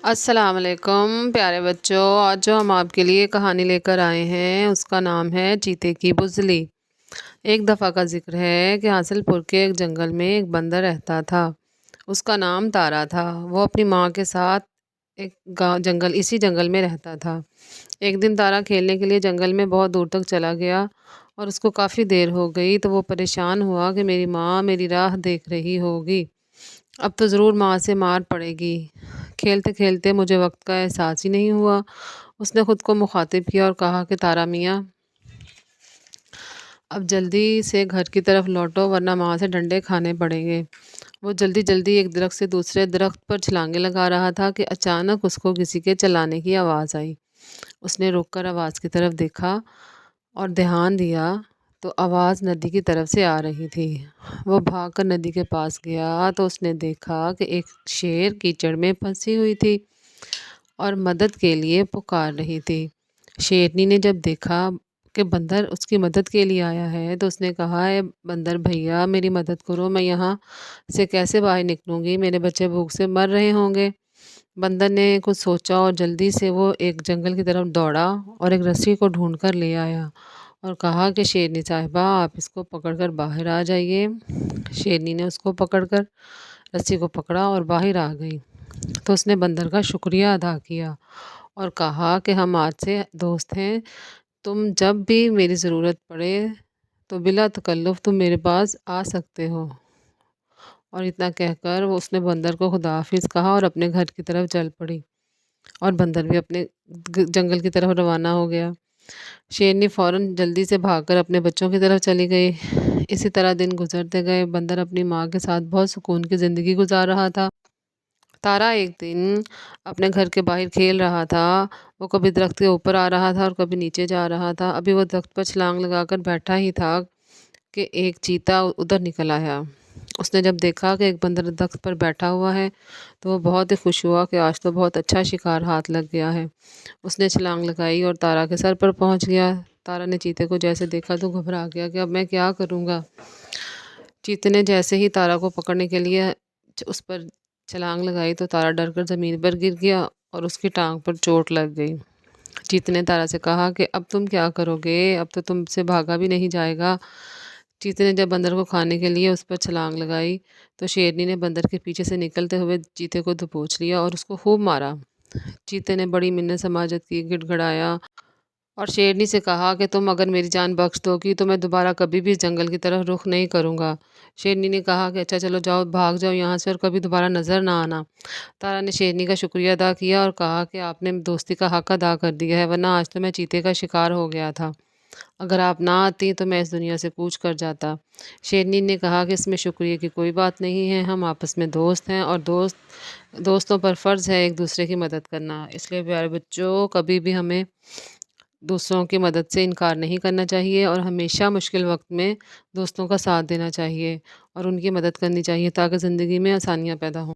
السلام علیکم پیارے بچوں، آج جو ہم آپ کے لیے کہانی لے کر آئے ہیں اس کا نام ہے چیتے کی بزدلی۔ ایک دفعہ کا ذکر ہے کہ حاصل پور کے ایک جنگل میں ایک بندر رہتا تھا۔ اس کا نام تارا تھا۔ وہ اپنی ماں کے ساتھ اسی جنگل میں رہتا تھا۔ ایک دن تارا کھیلنے کے لیے جنگل میں بہت دور تک چلا گیا اور اس کو کافی دیر ہو گئی، تو وہ پریشان ہوا کہ میری ماں میری راہ دیکھ رہی ہوگی، اب تو ضرور ماں سے مار پڑے گی۔ کھیلتے کھیلتے مجھے وقت کا احساس ہی نہیں ہوا۔ اس نے خود کو مخاطب کیا اور کہا کہ تارا میاں، اب جلدی سے گھر کی طرف لوٹو ورنہ ماں سے ڈنڈے کھانے پڑیں گے۔ وہ جلدی جلدی ایک درخت سے دوسرے درخت پر چھلانگیں لگا رہا تھا کہ اچانک اس کو کسی کے چلانے کی آواز آئی۔ اس نے رک کر آواز کی طرف دیکھا اور دھیان دیا تو آواز ندی کی طرف سے آ رہی تھی۔ وہ بھاگ کر ندی کے پاس گیا تو اس نے دیکھا کہ ایک شیر کیچڑ میں پھنسی ہوئی تھی اور مدد کے لیے پکار رہی تھی۔ شیرنی نے جب دیکھا کہ بندر اس کی مدد کے لیے آیا ہے تو اس نے کہا، اے بندر بھیا میری مدد کرو، میں یہاں سے کیسے باہر نکلوں گی؟ میرے بچے بھوک سے مر رہے ہوں گے۔ بندر نے کچھ سوچا اور جلدی سے وہ ایک جنگل کی طرف دوڑا اور ایک رسی کو ڈھونڈ کر لے آیا اور کہا کہ شیرنی صاحبہ آپ اس کو پکڑ کر باہر آ جائیے۔ شیرنی نے اس کو پکڑ کر رسی کو پکڑا اور باہر آ گئی تو اس نے بندر کا شکریہ ادا کیا اور کہا کہ ہم آج سے دوست ہیں، تم جب بھی میری ضرورت پڑے تو بلا تکلف تم میرے پاس آ سکتے ہو۔ اور اتنا کہہ کر اس نے بندر کو خدا حافظ کہا اور اپنے گھر کی طرف چل پڑی اور بندر بھی اپنے جنگل کی طرف روانہ ہو گیا۔ شیرنی فوراً جلدی سے بھاگ کر اپنے بچوں کی طرف چلی گئی۔ اسی طرح دن گزرتے گئے۔ بندر اپنی ماں کے ساتھ بہت سکون کی زندگی گزار رہا تھا۔ تارا ایک دن اپنے گھر کے باہر کھیل رہا تھا۔ وہ کبھی درخت کے اوپر آ رہا تھا اور کبھی نیچے جا رہا تھا۔ ابھی وہ درخت پر چھلانگ لگا کر بیٹھا ہی تھا کہ ایک چیتا ادھر نکل آیا۔ اس نے جب دیکھا کہ ایک بندر درخت پر بیٹھا ہوا ہے تو وہ بہت ہی خوش ہوا کہ آج تو بہت اچھا شکار ہاتھ لگ گیا ہے۔ اس نے چھلانگ لگائی اور تارا کے سر پر پہنچ گیا۔ تارا نے چیتے کو جیسے دیکھا تو گھبرا گیا کہ اب میں کیا کروں گا۔ چیتے نے جیسے ہی تارا کو پکڑنے کے لیے اس پر چھلانگ لگائی تو تارا ڈر کر زمین پر گر گیا اور اس کی ٹانگ پر چوٹ لگ گئی۔ چیتے نے تارا سے کہا کہ اب تم کیا کرو گے؟ اب تو تم سے بھاگا بھی نہیں جائے گا۔ چیتے نے جب بندر کو کھانے کے لیے اس پر چھلانگ لگائی تو شیرنی نے بندر کے پیچھے سے نکلتے ہوئے چیتے کو دبوچ لیا اور اس کو خوب مارا۔ چیتے نے بڑی منت سماجت کی، گڑ گڑایا اور شیرنی سے کہا کہ تم اگر میری جان بخش دو گی تو میں دوبارہ کبھی بھی اس جنگل کی طرف رخ نہیں کروں گا۔ شیرنی نے کہا کہ اچھا چلو جاؤ، بھاگ جاؤ یہاں سے اور کبھی دوبارہ نظر نہ آنا۔ تارا نے شیرنی کا شکریہ ادا کیا اور کہا کہ آپ نے دوستی کا حق ادا کر دیا ہے، ورنہ آج تو میں چیتے کا شکار ہو گیا تھا۔ اگر آپ نہ آتی تو میں اس دنیا سے کوچ کر جاتا۔ شیرنی نے کہا کہ اس میں شکریہ کی کوئی بات نہیں ہے، ہم آپس میں دوست ہیں اور دوستوں پر فرض ہے ایک دوسرے کی مدد کرنا۔ اس لیے پیارے بچوں، کبھی بھی ہمیں دوسروں کی مدد سے انکار نہیں کرنا چاہیے اور ہمیشہ مشکل وقت میں دوستوں کا ساتھ دینا چاہیے اور ان کی مدد کرنی چاہیے تاکہ زندگی میں آسانیاں پیدا ہوں۔